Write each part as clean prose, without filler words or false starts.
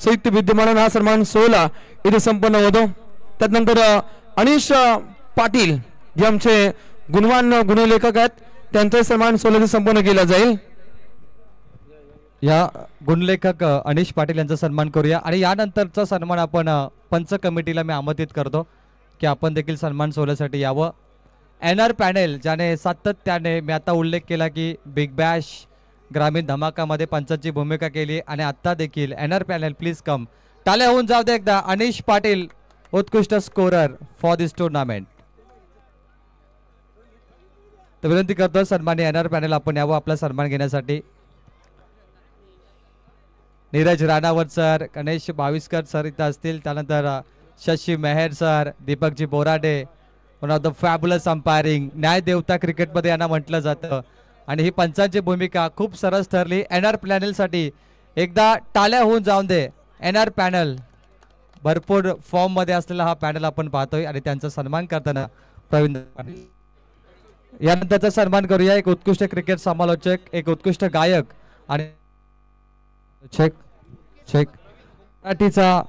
साहित्य विद्यमान हा सन्मान सोहळा इथे संपन्न होतो। त्यानंतर अनिश पाटील जे आमचे गुणवान गुणलेखक आहेत त्यांचा सन्मान सोहळा संपन्न केला जाईल। या गुणलेखक अनिश पाटील यांचा सन्मान करूया आणि यानंतरचा सन्मान आपण पंच कमिटीला मी आमंत्रित करतो की आपण देखील सन्मान सोहळ्यासाठी यावं। एनआर पॅनेल ज्याने सातत्याने मी आता उल्लेख केला की बिग बॅश ग्रामीण धमाकामध्ये पंचांची भूमिका केली आणि आता देखील एनआर पॅनेल प्लीज कम। टाळ्या होऊन जाऊ दे एकदा। अनिश पाटील उत्कृष्ट स्कोरर फॉर दिस टुर्नामेंट। तर विनंती करतो सन्माननीय एनआर पॅनेल आपण यावं आपला सन्मान घेण्यासाठी। नीरज राणावत सर, गणेश बाविस्कर सर इथं असतील, त्यानंतर Shashi Mehar sir, Deepakji Borade, one of the fabulous umpiring, न्याय देवता क्रिकेटमध्ये यांना म्हटलं जातं आणि ही पंचांची भूमिका खूप सरस ठरली। एनआर पॅनेलसाठी एकदा टाळ्या होऊन जाऊन दे। एनआर पॅनल भरपूर फॉर्म मध्ये असलेला हा पॅनल आपण पाहतोय आणि त्यांचा सन्मान करताना प्रवीण पाटील यानंतरचा सन्मान करूया। एक उत्कृष्ट क्रिकेट समालोचक, एक उत्कृष्ट गायक आणि चेक चेक मराठीचा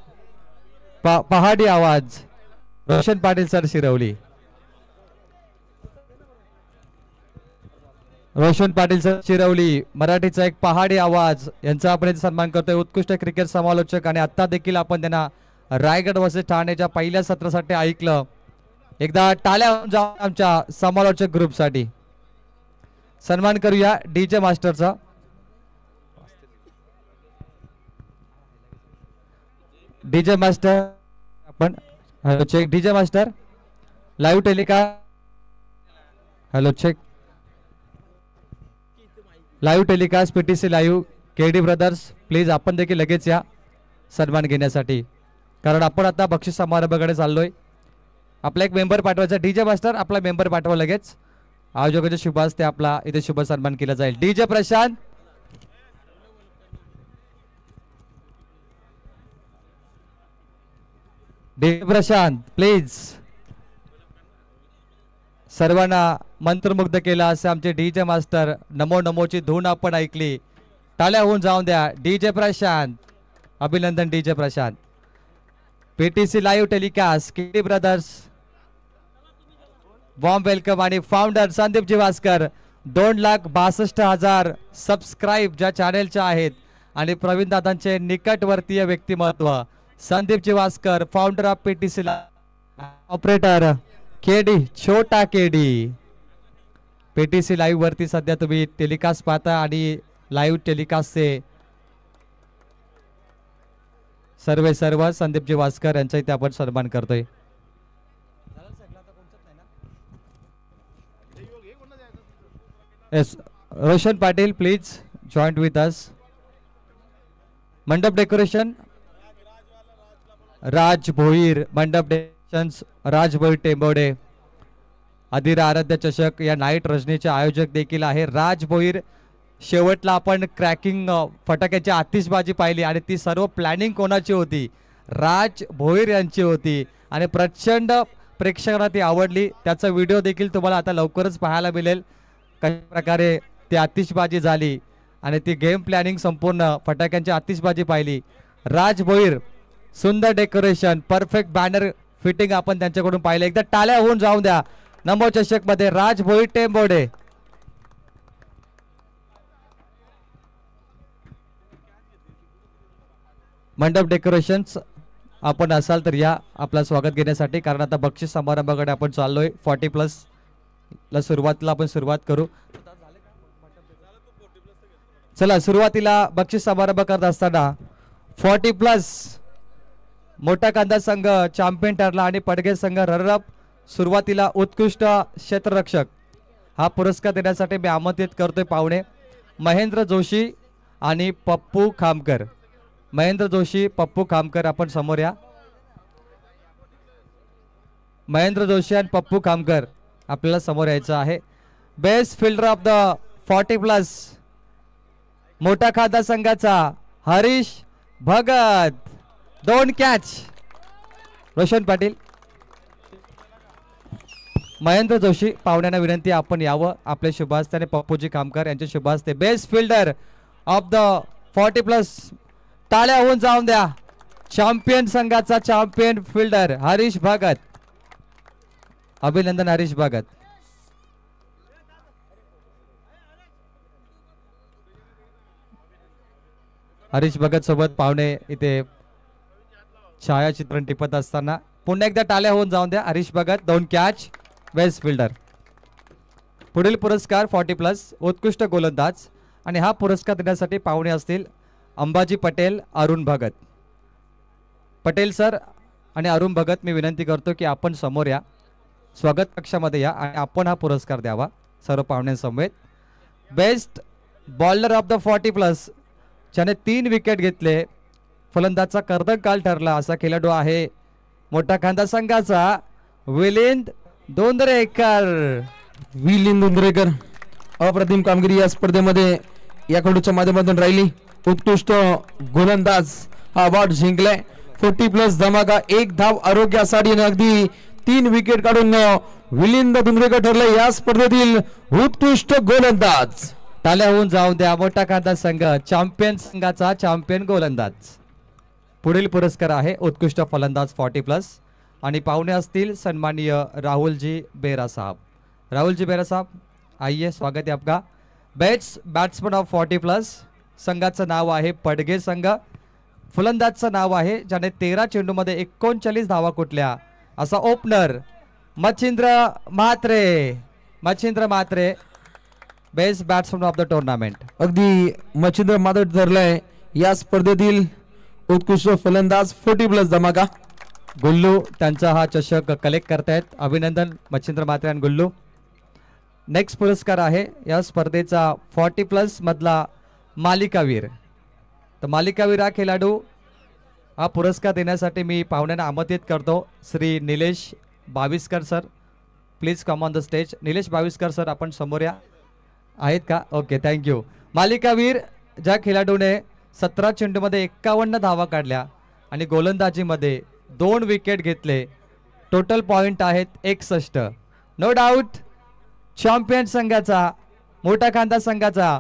पहाडी आवाज रोशन पाटील सर शिरवली। रोशन पाटील सर शिरवली मराठीचा एक पहाडी आवाज यांचा आपण सन्मान करतोय। उत्कृष्ट क्रिकेट समालोचक आणि आता देखील आपण त्यांना रायगड वर्सेस ठाण्याच्या पहिल्या सत्रासाठी ऐकलं। एकदा टाळ्या जाऊन आमच्या समालोचक ग्रुपसाठी सन्मान करूया डीजे मास्टरचा। डीजे मास्टर आपण hello check. DJ master live telecast, hello check, live telecast PTC live. KD brothers please आपण देखील लगेच या सन्मान घेण्यासाठी, कारण आपण आता बक्षीस समारंभाकडे चाललोय। आपला एक मेंबर पाठवायचा। डीजे मास्टर आपला मेंबर पाठवा लगेच। आयोजकाच्या शुभ हस्ते आपला इथे शुभ सन्मान केला जाईल। DJ Prashant, DJ Prashant please. सर्वांना मंत्रमुग्ध केला असे आमचे डीजे मास्टर। नमो नमोची धून आपण ऐकली। टाळ्या होऊन जाऊन द्या डीजे प्रशांत, अभिनंदन DJ Prashant. PTC live telecast KD brothers warm welcome आणि फाउंडर संदीपजी वास्कर 2,62,000 सबस्क्राईब ज्या चॅनेलच्या आहेत आणि प्रवीण दादांचे निकटवर्तीय व्यक्तिमत्व Sandeepji Waskar, founder of PTC, operator KD छोटा केडी। पीटीसी लाईव्ह वरती सध्या तुम्ही टेलिकास्ट पाहता आणि लाईव्ह टेलिकास्टचे सर्व संदीपजी वास्कर यांचा इथे आपण सन्मान करतोय। Yes, Roshan Patil please joint with us. मंडप डेकोरेशन राज भोईर, मंडप डेकोरेशन्स राज भोईर टेंबोडे। अधिर आराध्य चषक या नाईट रजनीचे आयोजक देखील आहे राज भोईर। शेवटला आपण क्रॅकिंग फटाक्याची आतिषबाजी पाहिली आणि ती सर्व प्लॅनिंग कोणाची होती? राज भोईर यांची होती आणि प्रचंड प्रेक्षकांना ती आवडली। त्याचा व्हिडिओ देखील तुम्हाला आता लवकरच पाहायला मिळेल कशा प्रकारे ती आतिषबाजी झाली आणि ती गेम प्लॅनिंग संपूर्ण फटाक्यांची आतिषबाजी पाहिली। राज भोईर सुंदर डेकोरेशन, परफेक्ट बॅनर फिटिंग आपण त्यांच्याकडून पाहिले। एकदा टाळ्या होऊन जाऊन द्या नमो चषक मध्ये राज भोईर टेंबोडे। मंडप डेकोरेशन्स आपण असाल तर या आपला स्वागत घेण्यासाठी, कारण आता बक्षीस समारंभाकडे आपण चाललोय। 40+ ला सुरुवातीला आपण सुरुवात करू। चला सुरुवातीला बक्षीस समारंभ करत असताना 40+ मोठा कांदा संघ चॅम्पियन ठरला आणि पडगे संघ रनरअप। सुरुवातीला उत्कृष्ट क्षेत्ररक्षक हा पुरस्कार देण्यासाठी मी आमंत्रित करतोय पाहुणे महेंद्र जोशी आणि पप्पू खामकर। महेंद्र जोशी, पप्पू खामकर आपण समोर या। महेंद्र जोशी आणि पप्पू खामकर आपल्याला समोर यायचं आहे। बेस्ट फिल्डर ऑफ द 40+ मोठा खादा संघाचा हरीश भगत, 2 कॅच। रोशन पाटील, महेंद्र जोशी पाहुण्यांना विनंती आपण यावं आपल्या शुभ हस्ते आणि पप्पूजी खामकर यांच्या शुभ हस्ते। बेस्ट फिल्डर ऑफ द 40+, टाळ्या होऊन जाऊन द्या चॅम्पियन संघाचा चॅम्पियन फिल्डर हरीश भगत. अभिनंदन हरीश भगत. हरीश भगत सोबत पाहुणे इथे छायाचित्रण टिपत असताना पुन्हा एकदा टाळ्या होऊन जाऊन द्या. Harish Bhagat 2 catch, best fielder. पुढील पुरस्कार 40+ उत्कृष्ट गोलंदाज आणि हा पुरस्कार देण्यासाठी पाहुणे असतील अंबाजी पटेल, अरुण भगत. पटेल सर आणि अरुण भगत, मी विनंती करतो की आपण समोर या, स्वागत कक्षामध्ये या आणि आपण हा पुरस्कार द्यावा सर्व पाहुण्यांसमवेत. बेस्ट बॉलर ऑफ द 40+, ज्याने 3 विकेट घेतले, फलंदाजचा कर्दकाल ठरला असा खेळाडू आहे मोठा खांदा संघाचा विलिंद दोंदरेकर. विलिंद दोंदरेकर अप्रतिम कामगिरी या स्पर्धेमध्ये या खेळाडूच्या माध्यमातून राहिली. उत्कृष्ट गोलंदाज हा अवॉर्ड जिंकलाय. 40+ धमाका, 1 धाव आरोग्यासाठी आणि अगदी 3 विकेट काढून विलिंद दोंदरेकर ठरले या स्पर्धेतील उत्कृष्ट गोलंदाज. टाळ्या होऊन जाऊन द्या मोठा खांदा संघ चॅम्पियन संघाचा चॅम्पियन गोलंदाज. पुढील पुरस्कार आहे उत्कृष्ट फलंदाज 40+ आणि पाहुणे असतील सन्माननीय राहुलजी बेरा साहब. राहुलजी बेरा साहब आइए, स्वागत है आपका. बॅट्समन ऑफ 40+, संघाचं नाव आहे पडगे संघ. फलंदाजचं नाव आहे ज्याने 13 चेंडूमध्ये 39 धावा कुठल्या असा opener Machhindra Mhatre. Machhindra Mhatre best batsman of the tournament. अगदी मच्छिंद्र म्हात्रे ठरलाय या स्पर्धेतील उत्कृष्ट फलंदाज 40+ धमाका. गुल्लू त्यांचा हा चषक कलेक्ट करतायत. अभिनंदन मच्छिंद्र म्हात्रे आणि गुल्लू. नेक्स्ट पुरस्कार आहे या स्पर्धेचा 40+ मधला मालिकावीर. तर मालिकावीर हा खेळाडू हा पुरस्कार देण्यासाठी मी पाहुण्यांना आमंत्रित करतो Shri Nilesh Baviskar sir. Please come on the stage. Nilesh Baviskar sir आपण समोर या. आहेत का? Okay, thank you. मालिकावीर ज्या खेळाडूने 17 चेंडूमध्ये 51 धावा काढल्या आणि गोलंदाजीमध्ये 2 विकेट घेतले. टोटल पॉइंट आहेत 61. नो डाऊट चॅम्पियन संघाचा मोठा खांदा संघाचा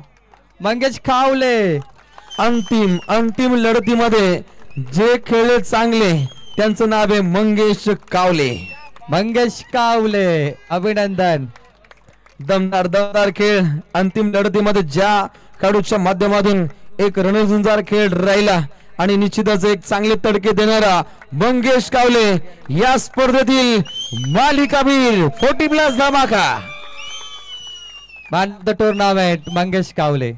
मंगेश कावले. अंतिम लढतीमध्ये जे खेळले चांगले त्यांचं नाव आहे मंगेश कावले. मंगेश कावले अभिनंदन. दमदार खेळ. अंतिम लढतीमध्ये ज्या खेळाडूच्या माध्यमातून एक रणझुंजार खेळ राहिला आणि निश्चितच एक चांगले तडके देणारा मंगेश कावले या स्पर्धेतील मालिकावीर 40+ धमाका. Man of the tournament Mangesh Kawale.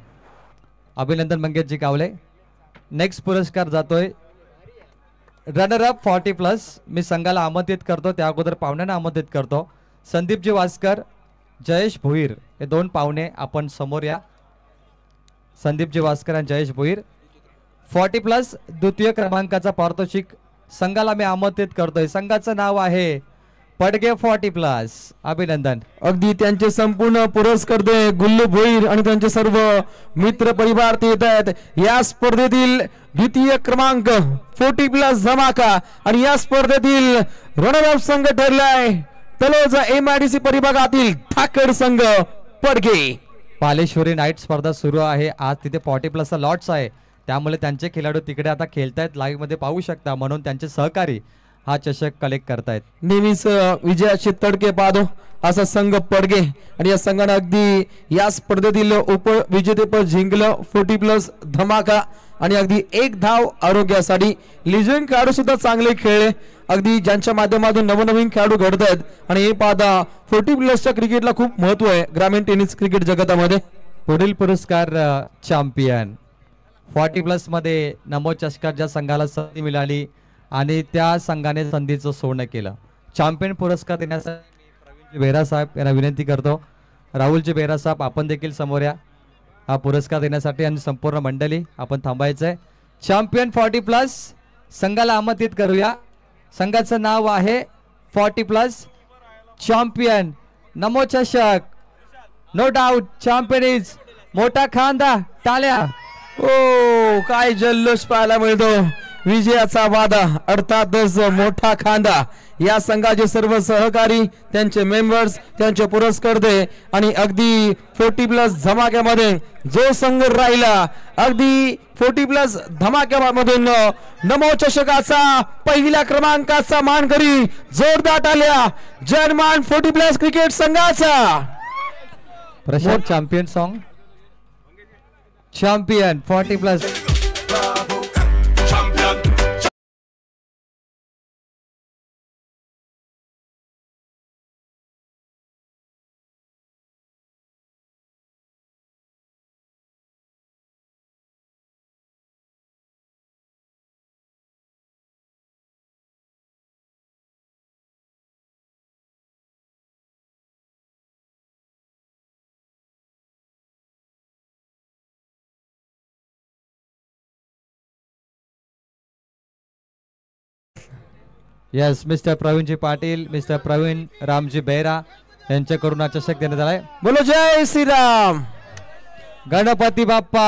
अभिनंदन मंगेशजी कावले. नेक्स्ट पुरस्कार जातोय रनर अप 40+. मी संघाला आमंत्रित करतो, त्या अगोदर पाहुण्यांना आमंत्रित करतो. संदीपजी वास्कर, जयेश भोईर हे 2 पाहुणे आपण समोर या. संदीपजी वास्कर आणि जयेश भोईर 40+ द्वितीय क्रमांकाचा पारितोषिक संघाला मी आमंत्रित करतोय. संघाचं नाव आहे पडगे 40+. अभिनंदन. अगदी त्यांचे संपूर्ण पुरस्कर्ते गुल्लू भोईर आणि त्यांचे सर्व मित्र परिवार ते येत आहेत या स्पर्धेतील द्वितीय क्रमांक 40+ धमाका. आणि या स्पर्धेतील रणराव संघ ठरलाय तलोजा MIDC परिभागातील ठाकर संघ पडगे. पालेश्वरी नाईट स्पर्धा सुरू आहे आज. तिथे 40+ लॉट्स आहे, त्यामुळे त्यांचे खेळाडू तिकडे आता खेळतायत. लाईव्ह मध्ये पाहू शकता, म्हणून त्यांचे सहकारी हा चषक कलेक्ट करतायत. नेहमीच विजयाचे तडके पाहतो असा संघ पडगे आणि या संघाने अगदी या स्पर्धेतील उपविजेतेपद जिंकलं. 40+ धमाका आणि अगदी 1 धाव आरोग्यासाठी. लिजंड खेळाडू सुद्धा चांगले खेळले, अगदी ज्यांच्या माध्यमातून नवनवीन खेळाडू घडत आहेत. आणि हे पाहता 40+च्या क्रिकेटला खूप महत्व आहे ग्रामीण टेनिस क्रिकेट जगतामध्ये. पुढील पुरस्कार चॅम्पियन 40+ मध्ये नमो चषकात ज्या संघाला संधी मिळाली आणि त्या संघाने संधीचं सोनं केलं. चॅम्पियन पुरस्कार देण्यासाठी प्रवीणजी बेरा साहेब यांना विनंती करतो. राहुलजी बेरा साहेब आपण देखील समोर या हा पुरस्कार देण्यासाठी आणि संपूर्ण मंडळी आपण थांबायचंय. चॅम्पियन 40+ संघाला आमंत्रित करूया. संघाचं नाव आहे 40+ चॅम्पियन नमो चषक. नो डाऊट चॅम्पियन इज मोठा खांदा. टाळ्या. ओ काय जल्लोष पाहायला मिळतो विजयाचा वादा अर्थातच मोठा खांदा या संघाचे सर्व सहकारी त्यांचे मेंबर्स त्यांचे पुरस्कर्ते आणि अगदी 40+ धमाक्यामध्ये जो संघ राहिला अगदी 40+ धमाक्यामधून नमो चषकाचा पहिल्या क्रमांकाचा मानकरी जोरदार टाळ्या जर्मन 40+ क्रिकेट संघाचा Prashant champion song champion 40+. Yes mister Praveenji Patil mister Praveen Ramji Behra यांच्याकडून हा चषक देण्यात आलाय. बोलो जय श्रीराम गणपती बाप्पा.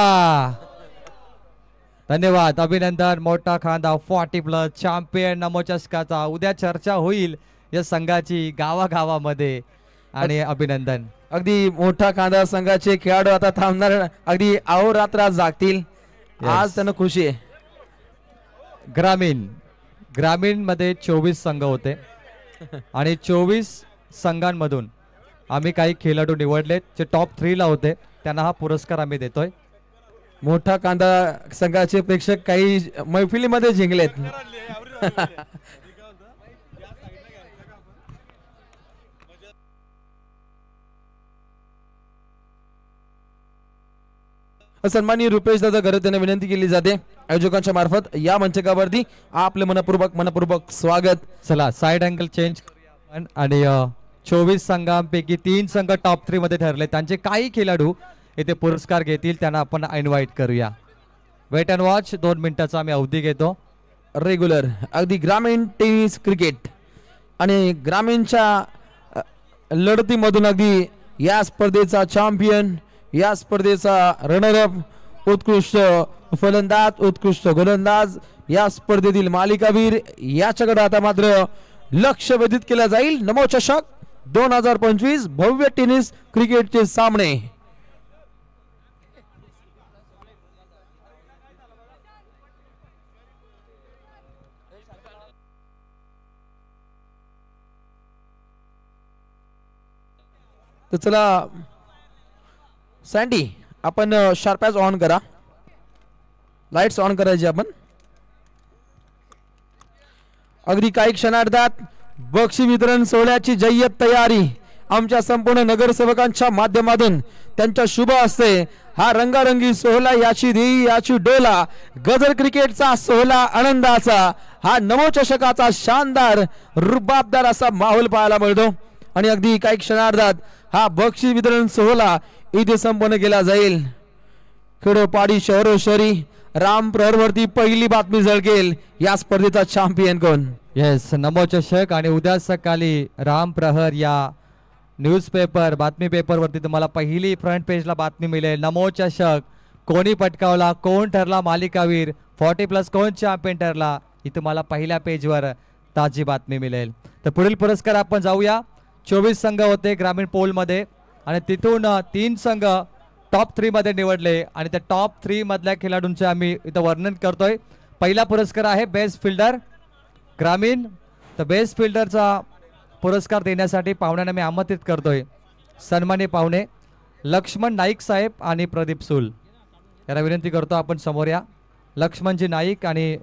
धन्यवाद अभिनंदन. मोठा खांदा 40+ चॅम्पियन नमो चषकाचा. उद्या चर्चा होईल या संघाची गावागावामध्ये आणि अभिनंदन. अगदी मोठा खांदा संघाचे खेळाडू आता थांबणार अगदी अहोरात्र जागतील. आज त्यांना खुशी आहे. ग्रामीण मध्ये 24 संघ होते आणि 24 संघांमधून आम्ही काही खेळाडू निवडलेत जे टॉप 3 ला होते. त्यांना हा पुरस्कार आम्ही देतोय. मोठा कांदा संघाचे प्रेक्षक काही मैफिलीमध्ये जिंकलेत. सन्माननीय रुपेश दादा घरे त्यांना विनंती केली जाते आयोजकांच्या मार्फत या मंचकावरती आपले मनपूर्वक स्वागत. चला साइड अँगल चेंज आणि 24 संघांपैकी 3 संघ टॉप 3 मध्ये ठरले. त्यांचे काही खेळाडू इथे पुरस्कार घेतील. त्यांना आपण इन्व्हाइट करूया. वेट अँड वॉच 2 मिनिटाचा आम्ही अवधी घेतो. रेग्युलर अगदी ग्रामीण टेनिस क्रिकेट आणि ग्रामीणच्या लढतीमधून अगदी या स्पर्धेचा चॅम्पियन या स्पर्धेचा रनरअप उत्कृष्ट फलंदाज उत्कृष्ट गोलंदाज या स्पर्धेतील मालिकावीर याच्याकडे आता मात्र लक्ष वेधित केला जाईल. नमो चषक 2025 भव्य टेनिस क्रिकेटचे सामने. तर चला सँडी आपण शार्पॅज ऑन करा. लाईट्स ऑन करायचे आपण. अगदी काही क्षणार्धात बक्षी वितरण सोहळ्याची जय्यत तयारी आमच्या संपूर्ण नगरसेवकांच्या माध्यमातून त्यांच्या शुभ हस्ते हा रंगारंगी सोहळा याची देई याची डोला गजर क्रिकेटचा सोहळा आनंदाचा हा नमो चषकाचा शानदार रुबाबदार असा माहोल पाहायला मिळतो. आणि अगदी काही क्षणार्धात हा बक्षी वितरण सोहळा इथे संपन्न केला जाईल. खेडोपाडी शहरोशहरी राम प्रहरवरती पहिली बातमी झळकेल. या स्पर्धेचा चॅम्पियन कोण. येस नमो चषक आणि उद्या सकाळी राम प्रहर या न्यूजपेपर बातमी पेपर वरती तुम्हाला पहिली फ्रंट पेजला बातमी मिळेल. नमो चषक कोणी पटकावला कोण ठरला मालिकावीर 40+ कोण चॅम्पियन ठरला ही तुम्हाला पहिल्या पेजवर ताजी बातमी मिळेल. तर पुढील पुरस्कार आपण जाऊया. 24 संघ होते ग्रामीण पोल मध्ये आणि तिथून 3 संघ टॉप 3 मध्ये निवडले आणि त्या टॉप 3 मधल्या खेळाडूंचे आम्ही इथं वर्णन करतोय. पहिला पुरस्कार आहे बेस्ट फिल्डर ग्रामीण. तर बेस्ट फिल्डरचा पुरस्कार देण्यासाठी पाहुण्यांना मी आमंत्रित करतोय. सन्मान्य पाहुणे लक्ष्मण नाईक साहेब आणि प्रदीप सूल याला विनंती करतो आपण समोर या. लक्ष्मणजी नाईक आणि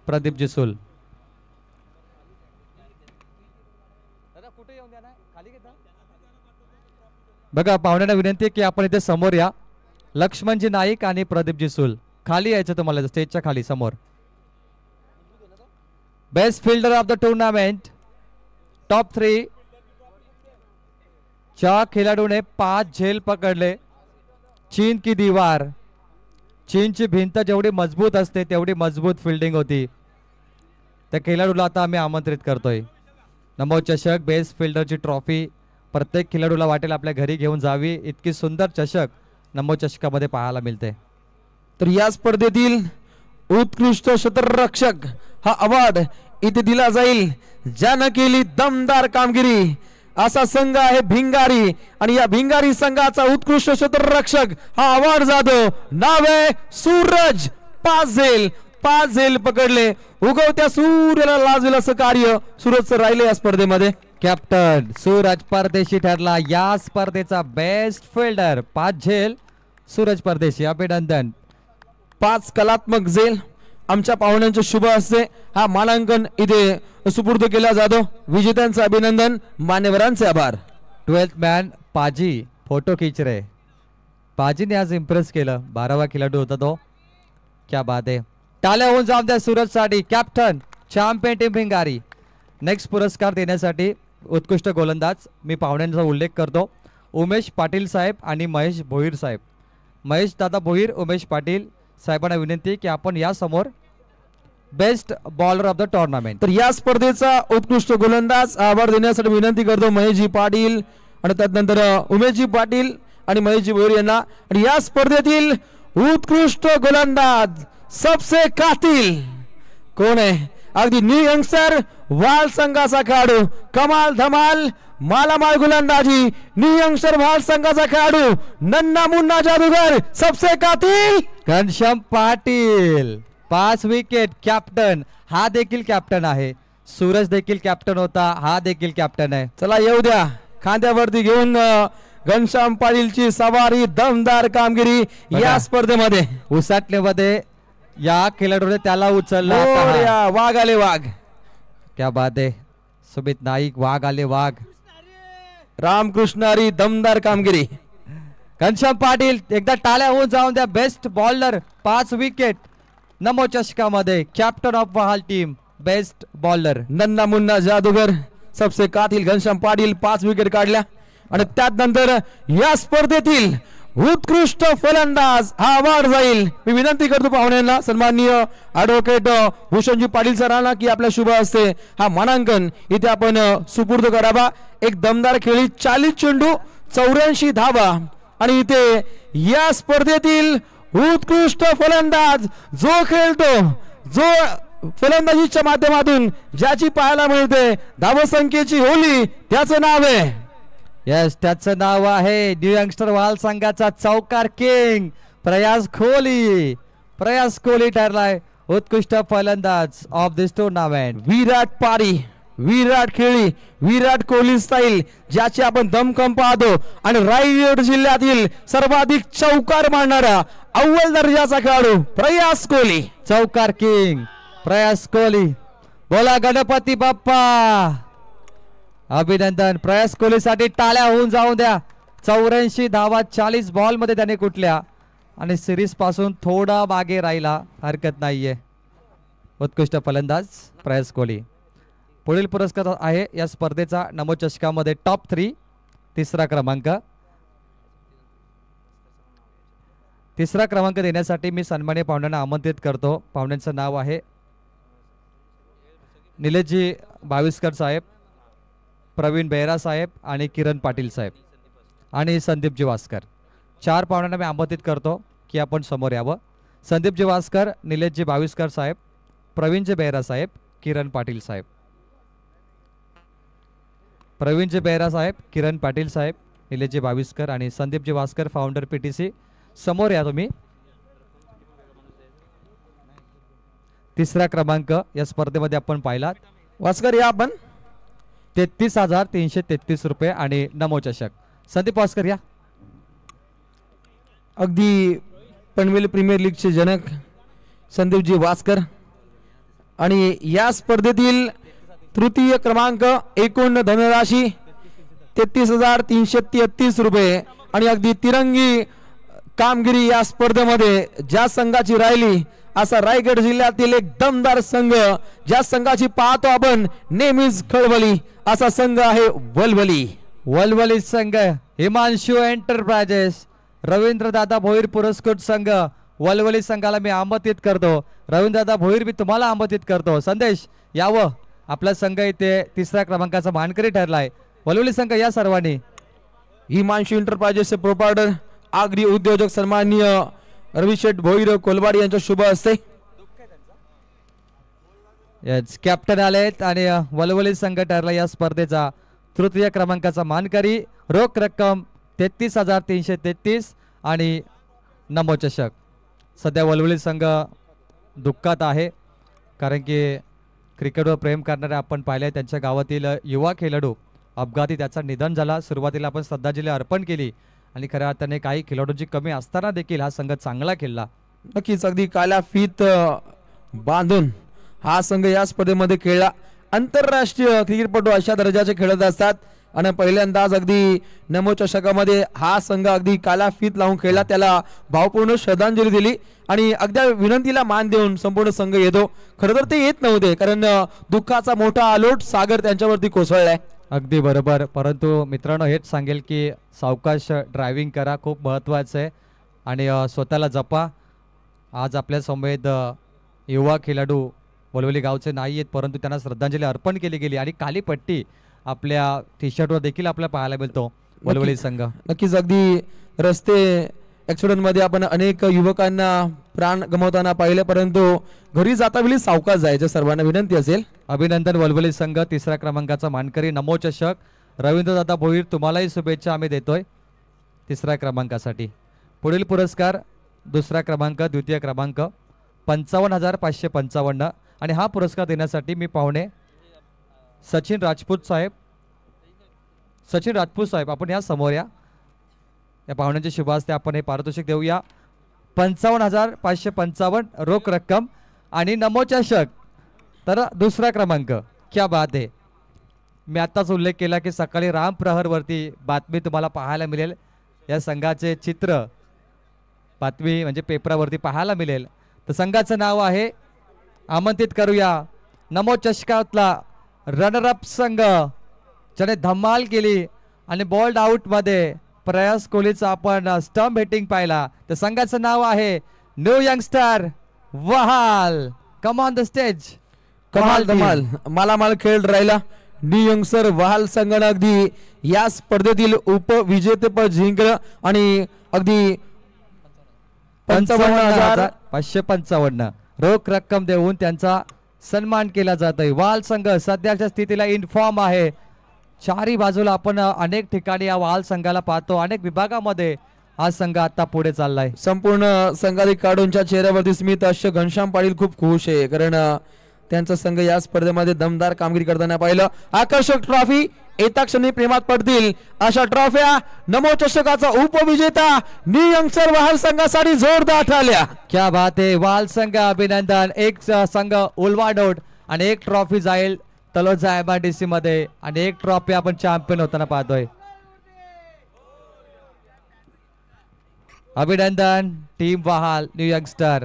प्रदीपजी सूल. बघा पाहुण्यांना विनंती आहे की आपण इथे समोर या. लक्ष्मणजी नाईक आणि प्रदीपजी सूल खाली यायचं तुम्हाला स्टेजच्या खाली समोर. Best fielder of the tournament top 3 च्या खेळाडूने 5 झेल पकडले. चीन की दीवार चीनची भिंत जेवढी मजबूत असते तेवढी मजबूत फिल्डिंग होती. त्या खेळाडूला आता आम्ही आमंत्रित करतोय. नमो चषक बेस्ट फिल्डरची ट्रॉफी प्रत्येक खेळाडूला वाटेल आपल्या घरी घेऊन जावी. इतकी सुंदर चषक नमो चषकामध्ये पाहायला मिळते. तर या स्पर्धेतील उत्कृष्ट क्षेत्ररक्षक हा अवॉर्ड इथे दिला जाईल ज्यानं केली दमदार कामगिरी असा संघ आहे भिंगारी आणि या भिंगारी संघाचा उत्कृष्ट क्षेत्ररक्षक हा अवॉर्ड जातो नाव आहे सूरज पाझेल पाझेल पकडले उगवत्या सूर्याला लाजवेल असं कार्य सूरजचं राहिले या स्पर्धेमध्ये कॅप्टन सूरज परदेशी ठरला या स्पर्धेचा बेस्ट फिल्डर पाझेल सूरज परदेशी अभिनंदन 5 कलात्मक झेल आमच्या पाहुण्यांचे शुभ हस्ते हा मानांकन इथे सुपूर्द केला जातो विजेत्यांचं अभिनंदन मान्यवरांचे आभार 12th मॅन पाजी फोटो खींच रहे पाजीने आज इम्प्रेस केलं 12वा खेळाडू होता तो क्या बात आहे टाळ्या होऊन जाऊन द्या सूरज साठी कॅप्टन चॅम्पियन टीम भिंगारी नेक्स्ट पुरस्कार देण्यासाठी उत्कृष्ट गोलंदाज मी पाहुण्यांचा उल्लेख करतो उमेश पाटील साहेब आणि महेश भोईर साहेब महेश दादा भोईर उमेश पाटील साहेबांना विनंती की आपण या समोर best bowler of the tournament तर या स्पर्धेचा उत्कृष्ट गोलंदाज आभार देण्यासाठी विनंती करतो महेशजी पाटील आणि त्यानंतर उमेशजी पाटील आणि महेशजी भोईर यांना आणि या स्पर्धेतील उत्कृष्ट गोलंदाज सबसे कातिल कोण आहे अगदी न्यू यंगस्टर वाल संघाचा खेळाडू कमाल धमाल मालामाल गोलंदाजी न्यू यंगस्टर वाल संघाचा खेळाडू नन्ना मुन्ना जादूगर सबसे कातिल घनश्याम पाटील 5 विकेट कॅप्टन हा देखील कॅप्टन आहे सूरज देखील कॅप्टन होता हा देखील कॅप्टन आहे चला येऊ द्या खांद्यावरती घेऊन घनश्याम पाटीलची सवारी दमदार कामगिरी या स्पर्धेमध्ये उसाटण्यामध्ये या खेळाडूने त्याला उचलला वाघ आले वाघ क्या बात आहे सुमित नाईक वाघ आले वाघ रामकृष्णारी दमदार कामगिरी घनश्याम पाटील एकदा टाळ्या होऊन जाऊन द्या बेस्ट बॉलर 5 विकेट नमो चषकामध्ये captain of Wahal team best bowler नन्ना मुन्ना जादूगर सबसे कातिल घनश्याम पाटील 5 विकेट काढल्या आणि त्यानंतर या स्पर्धेतील उत्कृष्ट फलंदाज हा अवॉर्ड जाईल मी विनंती करतो पाहुण्यांना सन्माननीय ऍडव्होकेट भूषणजी पाटील सरांना की आपल्या शुभ हस्ते हा मानांकन इथे आपण सुपूर्द करावा एक दमदार खेळी 40 चेंडू 84 धावा आणि इथे या स्पर्धेतील उत्कृष्ट फलंदाज जो खेळतो जो फलंदाजीच्या माध्यमातून ज्याची पाहायला मिळते धावसंख्येची होली त्याचं नाव आहे यस त्याचं नाव आहे न्यू यंगस्टर वाल संघाचा चौकार किंग प्रयास कोहली ठरलाय उत्कृष्ट फलंदाज ऑफ दिस टुर्नामेंट विराट पारी विराट खेळी विराट कोहली स्टाईल ज्याची आपण दमखम पाहतो आणि रायगड जिल्ह्यातील सर्वाधिक चौकार मारणारा अव्वल दर्जाचा खेळाडू प्रयास कोहली चौकार किंग प्रयास कोहली बोला गणपती बाप्पा अभिनंदन प्रयास कोहलीसाठी टाळ्या होऊन जाऊन द्या 84 धावा 40 बॉल मध्ये त्याने कुठल्या आणि सिरीज पासून थोडा मागे राहिला हरकत नाहीये उत्कृष्ट फलंदाज प्रयास कोहली पुढील पुरस्कार आहे या स्पर्धेचा नमो चषकामध्ये टॉप 3 तिसरा क्रमांक देण्यासाठी मी सन्माननीय पाहुण्यांना आमंत्रित करतो पाहुण्यांचं नाव आहे निलेशजी बाविस्कर साहेब प्रवीण बेहरा साहेब आणि किरण पाटील साहेब आणि संदीपजी वास्कर 4 पाहुण्यांना मी आमंत्रित करतो की आपण समोर यावं संदीपजी वास्कर निलेशजी बाविस्कर साहेब प्रवीणजी बेहरा साहेब किरण पाटील साहेब प्रवीणजी बेहरा साहेब किरण पाटील साहेब निलेशजी बाविस्कर आणि संदीपजी वास्कर फाउंडर PTC समोर या तुम्ही तिसरा क्रमांक या स्पर्धेमध्ये आपण पाहिलात वास्कर या आपण 33,333 रुपये आणि नमो चषक संदीप वास्कर या अगदी पनवेल प्रीमियर लीगचे जनक संदीपजी वास्कर आणि या स्पर्धेतील तृतीय क्रमांक एकूण धनराशी 33,333 रुपये आणि अगदी तिरंगी कामगिरी या स्पर्धेमध्ये ज्या संघाची राहिली असा रायगड जिल्ह्यातील एक दमदार संघ ज्या संघाची पाहतो आपण नेहमीच खळबली असा संघ आहे वलवली संघ हिमांशु एंटरप्राइजेस रवींद्रदादा भोईर पुरस्कृत संघ वलवली संघाला मी आमंत्रित करतो रवींद्रदादा भोईर मी तुम्हाला आमंत्रित करतो संदेश यावं आपला संघ इथे तिसऱ्या क्रमांकाचा मानकरी ठरलाय वलवली संघ या सर्वांनी हिमांशु एंटरप्राइजेसचे प्रोपायटर आगरी उद्योजक सन्माननीय रविशेठ भोईर कोलवाडी यांच्या शुभ हस्ते यस कॅप्टन आलेत आणि वलवली संघ ठरला या स्पर्धेचा तृतीय क्रमांकाचा मानकरी. रोख रक्कम 33,333 आणि नमो चषक. सध्या वलवली संघ दुःखात आहे कारण की क्रिकेटवर प्रेम करणारे आपण पाहिले त्यांच्या गावातील युवा खेळाडू अपघाती त्याचं निधन झाला. सुरुवातीला आपण श्रद्धांजली अर्पण केली आणि खऱ्या अर्थाने काही खेळाडूंची कमी असताना देखील हा संघ चांगला खेळला. नक्कीच अगदी काला फीत बांधून हा संघ या स्पर्धेमध्ये खेळला. आंतरराष्ट्रीय क्रिकेटपटू अशा दर्जाचे खेळत असतात आणि पहिल्यांदाच अगदी नमो चषकामध्ये हा संघ अगदी काला फीत लावून खेळला. त्याला भावपूर्ण श्रद्धांजली दिली आणि अगदी विनंतीला मान देऊन संपूर्ण संघ येतो. खरं तर ते येत नव्हते कारण दुःखाचा मोठा आलोट सागर त्यांच्यावरती कोसळलाय. अगदी बरोबर. परंतु मित्रांनो हेच सांगेल की सावकाश ड्रायव्हिंग करा, खूप महत्त्वाचं आहे आणि स्वतःला जपा. आज आपल्या समवेत युवा खेळाडू वलवली गावचे नाही आहेत परंतु त्यांना श्रद्धांजली अर्पण केली गेली आणि काली पट्टी आपल्या टी शर्टवर देखील आपल्याला पाहायला मिळतो वलवली संघ. नक्कीच अगदी रस्ते ऍक्सिडेंट मध्ये आपण अनेक युवकांना प्राण गमावताना पाहिले परंतु घरी जाता वेळी सावकाश जायचं सर्वांना विनंती असेल. अभिनंदन वलवली संघ तिसऱ्या क्रमांकाचा मानकरी नमो चषक. रवींद्रदादा भोईर तुम्हालाही शुभेच्छा आम्ही देतोय तिसऱ्या क्रमांकासाठी. पुढील पुरस्कार दुसरा क्रमांक द्वितीय क्रमांक 55,555 आणि हा पुरस्कार देण्यासाठी मी पाहुणे सचिन राजपूत साहेब आपण या समोर या पाहुण्यांच्या शुभ हस्ते आपण हे पारितोषिक देऊया. 55,555 रोख रक्कम आणि नमो चषक. तर दुसरा क्रमांक क्या बात आहे. मी आत्ताच उल्लेख केला की सकाळी राम प्रहरवरती बातमी तुम्हाला पाहायला मिळेल. या संघाचे चित्र बातमी म्हणजे पेपरावरती पाहायला मिळेल. तर संघाचं नाव आहे आमंत्रित करूया नमो चषकातला रनरअप संघ ज्याने धमाल केली आणि बॉल्ड आउट मध्ये प्रयास कोहलीचा आपण स्टंप हिटिंग पाहिला. तर संघाचं नाव आहे new youngster Wahal. Come on the stage. कमाल धमाल मालामाल खेळ राहिला. न्यू यंगस्टर वहाल संघानं अगदी या स्पर्धेतील उपविजेतेपद जिंकलं आणि अगदी 55,555 रोख रक्कम देऊन त्यांचा सन्मान केला जात आहे. वाल संघ सध्याच्या स्थितीला इन्फॉर्म आहे. चारी बाजूला आपण अनेक ठिकाणी या वाल संघाला पाहतो. अनेक विभागामध्ये हा संघ आता पुढे चाललाय. संपूर्ण संघातील खेळाडूंच्या चेहऱ्यावरती स्मित हास्य. घनश्याम पाटील खूप खुश आहे कारण त्यांचा संघ या स्पर्धेमध्ये दमदार कामगिरी करताना पाहिलं. आकर्षक ट्रॉफी येता क्षणी प्रेमात पडतील अशा ट्रॉफ्या नमो चषकाचा उपविजेता न्यू यंगस्टर वाल संघासाठी जोरदार झाल्या. क्या बात आहे. वाल संघ अभिनंदन. एक संघ उलवाडोट आणि एक ट्रॉफी जाईल तलोजा MIDC मध्ये आणि एक ट्रॉफी आपण चॅम्पियन होताना पाहतोय. अभिनंदन टीम वहाल न्यू यंगस्टर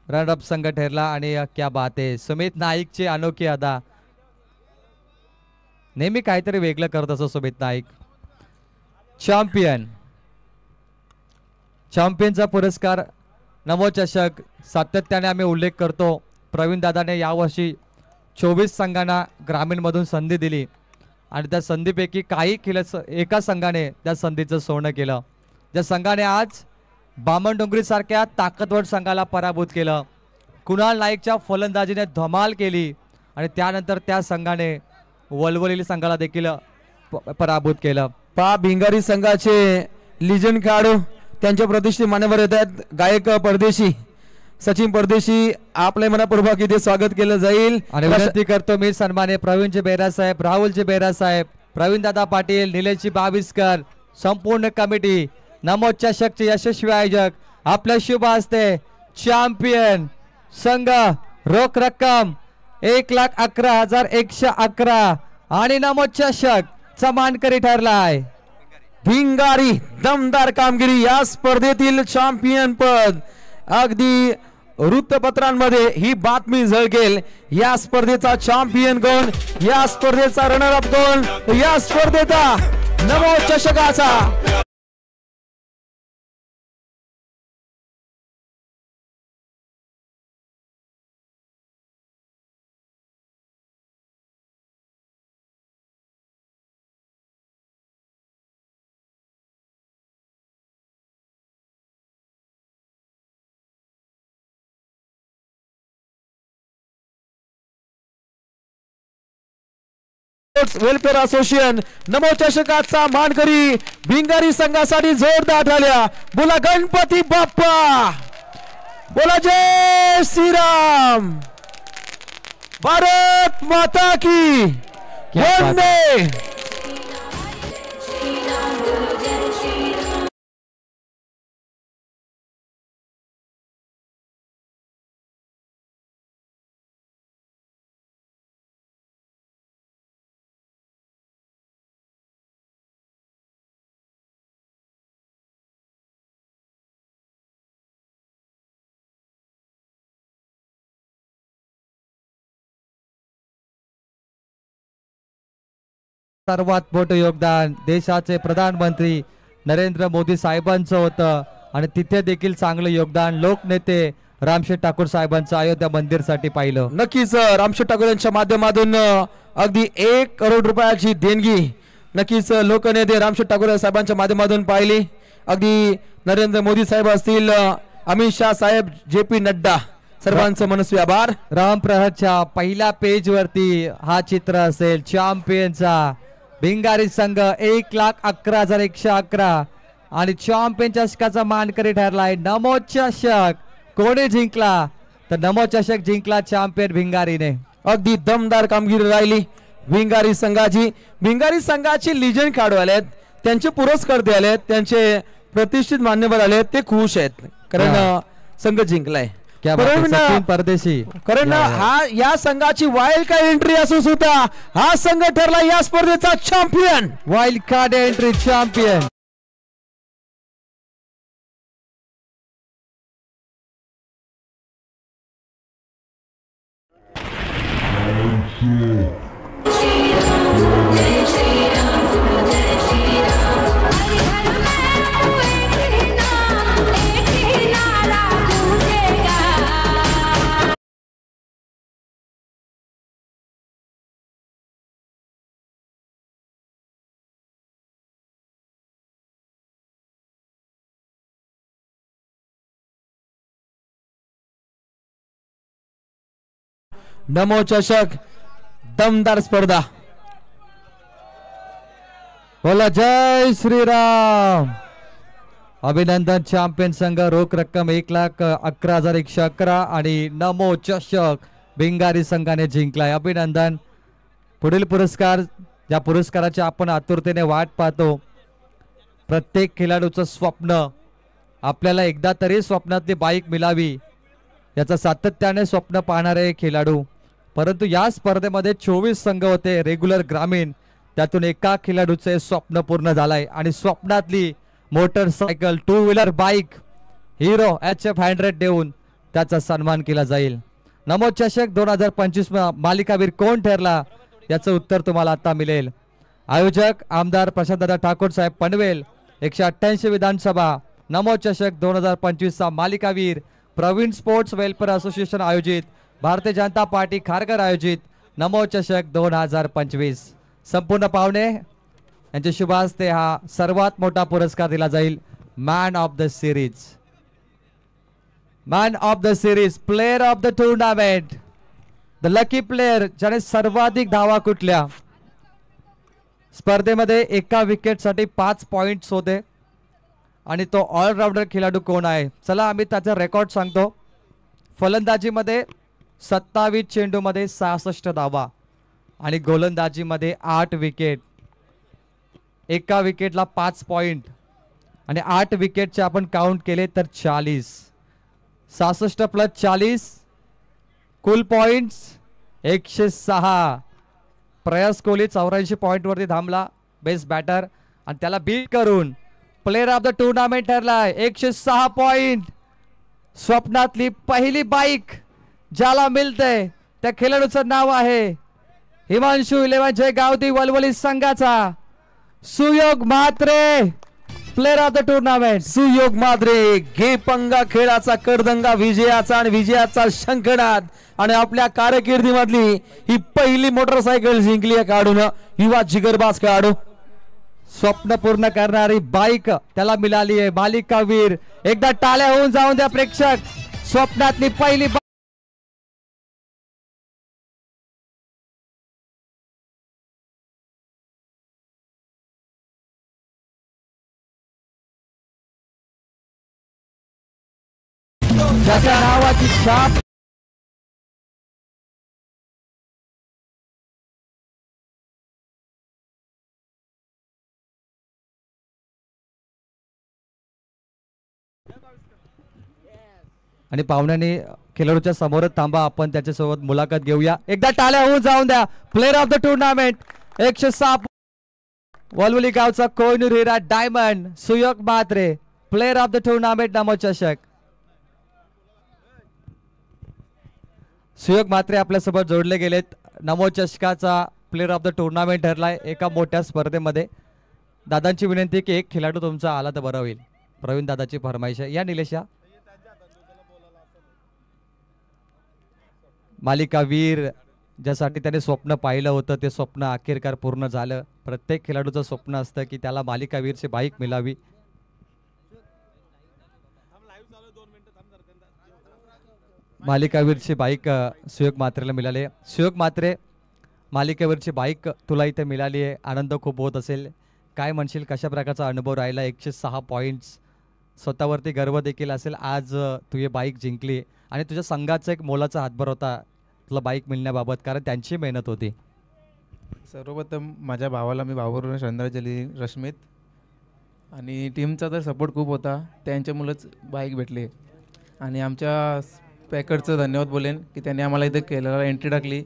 रनअप संघ ठरला आणि क्या बात आहे. सुमित नाईकची अनोखी अदा. नेहमी काहीतरी वेगळं करत असो सुमित नाईक. चॅम्पियनचा पुरस्कार नमो चषक सातत्याने आम्ही उल्लेख करतो. प्रवीण दादाने यावर्षी 24 संघांना ग्रामीण मधून संधी दिली आणि त्या संधीपैकी काही एका संघाने त्या संधीचं सोनं केलं. ज्या संघाने आज बामणडोंगरी सारख्या ताकदवर संघाला पराभूत केलं. कुणाल नाईकच्या फलंदाजीने धमाल केली आणि त्यानंतर त्या संघाने वलवली संघाला देखील पराभूत केलं. भिंगारी संघाचे लिजंड खेळाडू त्यांच्या प्रतिष्ठित मान्यवर येत आहेत. गायक परदेशी सचिन परदेशी आपल्या मनापूर्वक इथे स्वागत केलं जाईल आणि विनंती करतो मी सन्मान्य प्रवीणजी बेरा साहेब, राहुलजी बेरा साहेब, प्रवीण दादा पाटील, निलेशजी बाविस्कर, संपूर्ण कमिटी नमो चषकचे यशस्वी आयोजक आपल्या शुभ हस्ते चॅम्पियन संघ रोख रक्कम 1,11,111 आणि नमो चषक चा मानकरी ठरलाय. भिंगारी दमदार कामगिरी या स्पर्धेतील चॅम्पियन पद. अगदी वृत्तपत्रांमध्ये ही बातमी झळकेल. या स्पर्धेचा चॅम्पियन कोण, या स्पर्धेचा रनर अप कोण, या स्पर्धेचा नमो चषकाचा स्पोर्ट्स वेलफेअर असोसिएशन नमो चषकाचा मानकरी भिंगारी संघासाठी जोरदार टाळ्या. बोला गणपती बाप्पा, बोला जय श्रीराम, भारत माता की वंदे. सर्वात मोठं योगदान देशाचे प्रधानमंत्री नरेंद्र मोदी साहेबांचं होतं आणि तिथे देखील चांगलं योगदान लोकनेते रामशेठ ठाकूर साहेबांचं अयोध्या मंदिरसाठी पाहिलं. नक्कीच रामशेठ ठाकूर यांच्या माध्यमातून अगदी 1 करोड रुपयाची देणगी नक्कीच लोकनेते रामशेठ ठाकूर साहेबांच्या माध्यमातून पाहिली. अगदी नरेंद्र मोदी साहेब असतील, अमित शाह साहेब, JP नड्डा, सर्वांचं मनस्वी आभार. रामप्रहारच्या पहिल्या पेज वरती हा चित्र असेल चॅम्पियनचा. भिंगारी संघ 1,11,111 आणि चॅम्पियन चषकाचा मानकरी ठरलाय. नमो चषक कोणी जिंकला तर नमो चषक जिंकला चॅम्पियन भिंगारीने. अगदी दमदार कामगिरी राहिली भिंगारी संघाची. भिंगारी संघाचे लिजंड खेळाडू आलेत, त्यांचे पुरस्कार आलेत, त्यांचे प्रतिष्ठित मान्यवर आलेत, ते खुश आहेत कारण संघ जिंकलाय. परदेशी कारण हा या संघाची वाईल्ड कार्ड एंट्री असून सुद्धा हा संघ ठरला या स्पर्धेचा champion. Wild card entry champion. Namo चषक दमदार स्पर्धा. बोला जय श्रीराम. अभिनंदन चॅम्पियन संघ. रोख रक्कम 1,11,111 आणि नमो चषक भिंगारी संघाने जिंकलाय. अभिनंदन. पुढील पुरस्कार, या पुरस्काराची आपण आतुरतेने वाट पाहतो. प्रत्येक खेळाडूचं स्वप्न, आपल्याला एकदा तरी स्वप्नातली बाईक मिळावी याचं सातत्याने स्वप्न पाहणारे खेळाडू. परंतु या स्पर्धेमध्ये 24 संघ होते रेग्युलर ग्रामीण, त्यातून एका खेळाडूचे स्वप्न पूर्ण झालंय आणि स्वप्नातली motorcycle 2 wheeler bike Hero HF 100 देऊन त्याचा सन्मान केला जाईल. नमो चषक 2025 मालिकावीर कोण ठरला याचं उत्तर तुम्हाला आता मिळेल. आयोजक आमदार प्रशांतदादा ठाकूर साहेब पनवेल, 188 विधानसभा. नमो चषक 2025 मालिकावीर प्रवीण स्पोर्ट्स वेलफेअर असोसिएशन आयोजित, भारतीय जनता पार्टी खारघर आयोजित नमो चषक 2025. संपूर्ण पाहुणे यांच्या शुभ हस्ते हा सर्वात मोठा पुरस्कार दिला जाईल. Man of the series, man of the series, player of the tournament, the lucky player ज्याने सर्वाधिक धावा कुठल्या. स्पर्धेमध्ये एका विकेटसाठी 5 पॉइंट्स होते आणि तो ऑलराऊंडर खेळाडू कोण आहे. चला आम्ही त्याचा रेकॉर्ड सांगतो. फलंदाजीमध्ये 27 चेंडूमध्ये 66 धावा आणि गोलंदाजीमध्ये 8 विकेट. एका विकेटला 5 पॉइंट आणि 8 विकेटचे आपण काउंट केले तर 40. 66 + 40 कुल पॉइंट्स 106. प्रयास कोहली 84 पॉइंट वरती थांबला, बेस्ट बॅटर, आणि त्याला बीट करून प्लेयर ऑफ द टुर्नामेंट ठरलाय. 106 पॉइंट. स्वप्नातली पहिली बाईक ज्याला मिळते त्या खेळाडूचं नाव आहे हिमांशू 11 जय गावदी वलवली संघाचा Suyog Mhatre, player of the tournament. Suyog Mhatre घे पंगा खेळाचा कडदंगा, विजयाचा आणि विजयाचा शंखनाद, आणि आपल्या कारकिर्दीमधली ही पहिली मोटरसायकल जिंकली आहे खेळाडून. युवा जिगरबाज खेळाडू, स्वप्न पूर्ण करणारी बाईक त्याला मिळाली आहे. मालिकावीर, एकदा टाळ्या होऊन जाऊन द्या प्रेक्षक. स्वप्नातली पहिली ज्याच्या नावाची छाप आणि पाहुण्यांनी खेळाडूच्या समोरच थांबा, आपण त्याच्यासोबत मुलाखत घेऊया. एकदा टाळ्या होऊन जाऊन द्या. Player of the tournament 106 Walwali गावचा कोहिनूर हिरा diamond Suyog Mhatre, player of the tournament Namo चषक. सुयोग म्हात्रे आपल्यासोबत जोडले गेलेत. नमो चषकाचा प्लेअर ऑफ द टुर्नामेंट ठरलाय एका मोठ्या स्पर्धेमध्ये. दादांची विनंती की एक खेळाडू तुमचा आला तर बरं होईल. प्रवीण दादाची फरमाईश आहे. या निलेशा. मालिका वीर ज्यासाठी त्याने स्वप्न पाहिलं होतं ते स्वप्न अखेरकार पूर्ण झालं. प्रत्येक खेळाडूचं स्वप्न असतं की त्याला मालिका वीरची बाईक मिळावी. मालिकावीरची बाईक सुयोग म्हात्रेला मिळाली. सुयोग म्हात्रे, मालिकावीरची बाईक तुला इथे मिळाली आहे, आनंद खूप होत असेल. काय म्हणशील, कशा प्रकारचा अनुभव राहिला? 106 पॉईंट्स, स्वतःवरती गर्व देखील असेल. आज तू ही बाईक जिंकली आणि तुझ्या संघाचा एक मोलाचा हातभार होता तुला बाईक मिळण्याबाबत, कारण त्यांची मेहनत होती. सर्वप्रथम माझ्या भावाला मी भावावरून श्रद्धांजली रश्मीत, आणि टीमचा तर सपोर्ट खूप होता, त्यांच्यामुळंच बाईक भेटली. आणि आमच्या पॅकरचं धन्यवाद बोलेन की त्यांनी आम्हाला इथे केलेला एंट्री टाकली.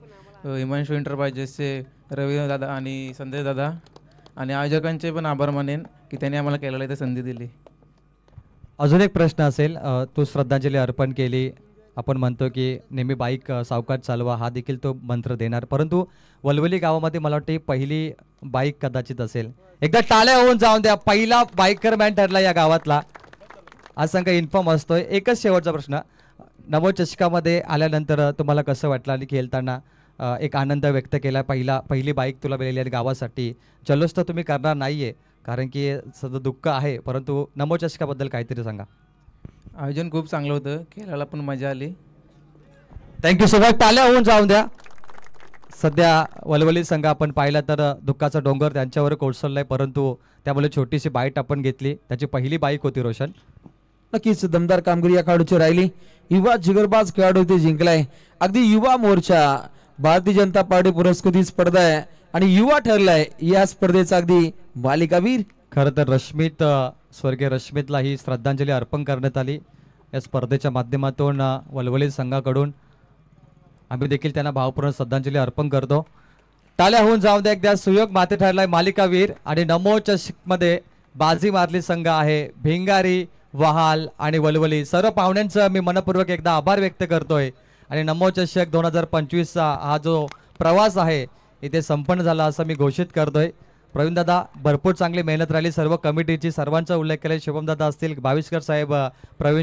हिमांशू एंटरप्राइजेसचे रवी दादा आणि संदेश दादा आणि आयोजकांचे पण आभार मानेन की त्यांनी आम्हाला केलेला इथे संधी दिली. अजून एक प्रश्न असेल, तू श्रद्धांजली अर्पण केली, आपण म्हणतो की नेहमी बाईक सावकाश चालवा, हा देखील तो मंत्र देणार, परंतु वलवली गावामध्ये मला वाटते पहिली बाईक कदाचित असेल. एकदा टाळ्या होऊन जाऊन द्या. पहिला बाईकर मॅन ठरला या गावातला, आज संघ इन्फॉर्म असतोय. एकच शेवटचा प्रश्न, नमो चषकामध्ये आल्यानंतर तुम्हाला कसं वाटलं आणि खेळताना एक आनंद व्यक्त केला? पहिली बाईक तुला मिळाली आणि गावासाठी जल्लोष तर तुम्ही करणार नाहीये कारण की सध्या दुःख आहे, परंतु नमो चषकाबद्दल काहीतरी सांगा. आयोजन खूप चांगलं होतं, खेळायला पण मजा आली. Thank you so much. टाळ्या होऊन जाऊन द्या. सध्या वलवली संघ आपण पाहिला तर दुःखाचा डोंगर त्यांच्यावर कोसळलाय, परंतु त्यामुळे छोटीशी बाईट आपण घेतली. त्याची पहिली बाईक होती रोशन. नक्कीच दमदार कामगिरी या खेळाडूची राहिली. युवा जिगरबाज खेळाडू ते जिंकलाय. अगदी युवा मोर्चा भारतीय जनता पार्टी पुरस्कृत स्पर्धा आहे आणि युवा ठरलाय या स्पर्धेचा अगदी मालिकावीर. खरं तर रश्मित, स्वर्गीय रश्मितला ही श्रद्धांजली अर्पण करण्यात आली या स्पर्धेच्या माध्यमातून. वलवली संघाकडून आम्ही देखील त्यांना भावपूर्ण श्रद्धांजली अर्पण करतो. टाळ्या होऊन जाऊन द्या. एकदा सुयोग म्हात्रे ठरलाय मालिकावीर आणि नमो चषकमध्ये बाजी मारली संघ आहे भिंगारी, वहाल आणि वलवली. सर्व पाहुण्यांचं मी मनपूर्वक एकदा आभार व्यक्त करतोय. आणि नमो चषक 2025चा हा जो प्रवास आहे इथे संपन्न झाला असं मी घोषित करतोय. प्रवीण दादा, भरपूर चांगली मेहनत राहिली सर्व कमिटीची, सर्वांचा उल्लेख केला. शुभम दादा असतील, भाविष्कर साहेब, प्रवीण